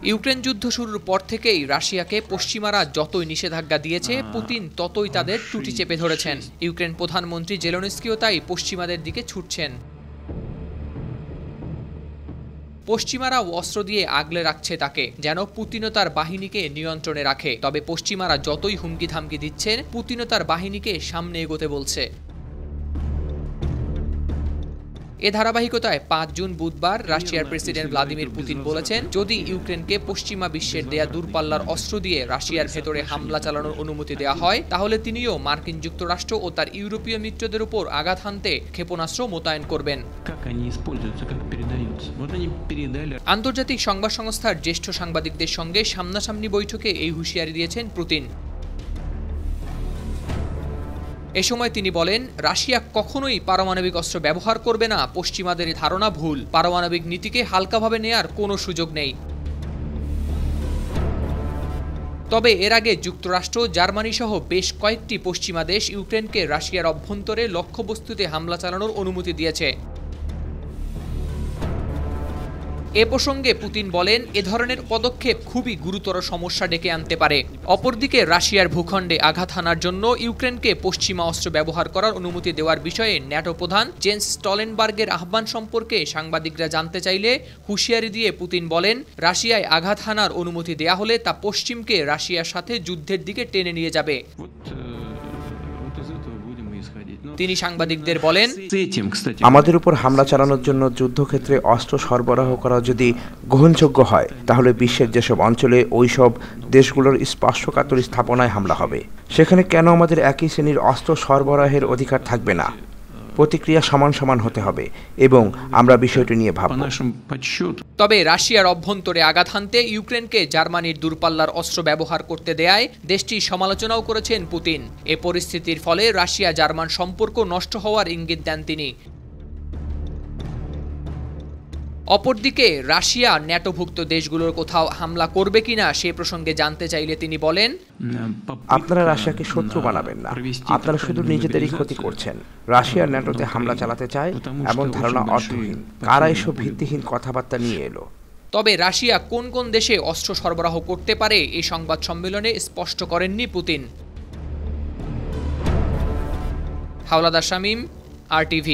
Ukraine যুদ্ধ শুরুর পর থেকেই রাশিয়াকে পশ্চিমারা যতই নিষেধাজ্ঞা দিয়েছে, পুতিন ততই তাদের টুটি চেপে ধরেছেন। ইউক্রেন প্রধানমন্ত্রী জেলেনস্কিও তাই পশ্চিমাদের দিকে ছুটছেন। পশ্চিমারা অস্ত্র দিয়ে আগলে রাখছে তাকে, যেন পুতিনও তার বাহিনীকে নিয়ন্ত্রণে রাখে। তবে পশ্চিমারা যতই হুমকি ধামকি দিচ্ছেন, পুতিনও তার বাহিনীকে সামনে এগোতে বলছে। এ ধারাবাহিকতায় ৫ জুন বুধবার রাশিয়ার প্রেসিডেন্ট ভ্লাদিমির পুতিন বলেছেন, যদি ইউক্রেনকে পশ্চিমা বিশ্বের দেয়া দূরপাল্লার অস্ত্র দিয়ে রাশিয়ার ভেতরে হামলা চালানোর অনুমতি দেওয়া হয়, তাহলে তিনিও মার্কিন যুক্তরাষ্ট্র ও তার ইউরোপীয় মিত্রদের উপর আঘাত হানতে ক্ষেপণাস্ত্র মোতায়েন করবেন। আন্তর্জাতিক সংবাদ সংস্থার জ্যেষ্ঠ সাংবাদিকদের সঙ্গে সামনাসামনি বৈঠকে এই হুঁশিয়ারি দিয়েছেন পুতিন। এ সময় তিনি বলেন, রাশিয়া কখনোই পারমাণবিক অস্ত্র ব্যবহার করবে না। পশ্চিমাদের ধারণা ভুল। পারমাণবিক নীতিকে হালকাভাবে নেয়ার কোনো সুযোগ নেই। তবে এর আগে যুক্তরাষ্ট্র, জার্মানি সহ বেশ কয়েকটি পশ্চিমা দেশ ইউক্রেনকে রাশিয়ার অভ্যন্তরে লক্ষ্যবস্তুতে হামলা চালানোর অনুমতি দিয়েছে। এ প্রসঙ্গে পুতিন বলেন, এ ধরনের পদক্ষেপ খুবই গুরুতর সমস্যা ডেকে আনতে পারে। অপরদিকে রাশিয়ার ভূখণ্ডে আঘাত হানার জন্য ইউক্রেনকে পশ্চিমা অস্ত্র ব্যবহার করার অনুমতি দেওয়ার বিষয়ে ন্যাটো প্রধান জেন্স স্টলটেনবার্গের আহ্বান সম্পর্কে সাংবাদিকরা জানতে চাইলে হুঁশিয়ারি দিয়ে পুতিন বলেন, রাশিয়ায় আঘাত হানার অনুমতি দেয়া হলে তা পশ্চিমকে রাশিয়ার সাথে যুদ্ধের দিকে টেনে নিয়ে যাবে। তিনি সাংবাদিকদের বলেন, আমাদের উপর হামলা চালানোর জন্য যুদ্ধক্ষেত্রে অস্ত্র সরবরাহ করা যদি গ্রহণযোগ্য হয়, তাহলে বিশ্বের যেসব অঞ্চলে ওইসব দেশগুলোর স্পর্শকাতর স্থাপনায় হামলা হবে, সেখানে কেন আমাদের একই শ্রেণীর অস্ত্র সরবরাহের অধিকার থাকবে না? প্রতিক্রিয়া সমান সমান হতে হবে এবং আমরা বিষয়টি নিয়ে ভাবব। তবে রাশিয়ার অভ্যন্তরে আঘাত হানতে ইউক্রেনকে জার্মানির দূরপাল্লার অস্ত্র ব্যবহার করতে দেয়ায় দেশটির সমালোচনাও করেছেন পুতিন। এ পরিস্থিতির ফলে রাশিয়া জার্মান সম্পর্ক নষ্ট হওয়ার ইঙ্গিত দেন তিনি। অপরদিকে রাশিয়া ন্যাটোভুক্ত দেশগুলোর কোথাও হামলা করবে কিনা সে প্রসঙ্গে জানতে চাইলে তিনি বলেন, আপনারা রাশিয়াকে শত্রু বানাবেন না, আপনারা শুধু নিজেদেরই ক্ষতি করছেন। রাশিয়া ন্যাটোতে হামলা চালাতে চায় এমন ধারণা অর্থহীন। কারা এসব ভিত্তিহীন কথাবার্তা নিয়ে এলো? তবে রাশিয়া কোন কোন দেশে অস্ত্র সরবরাহ করতে পারে এই সংবাদ সম্মেলনে স্পষ্ট করেননি পুতিন। হাওলাদার শামীম, RTV।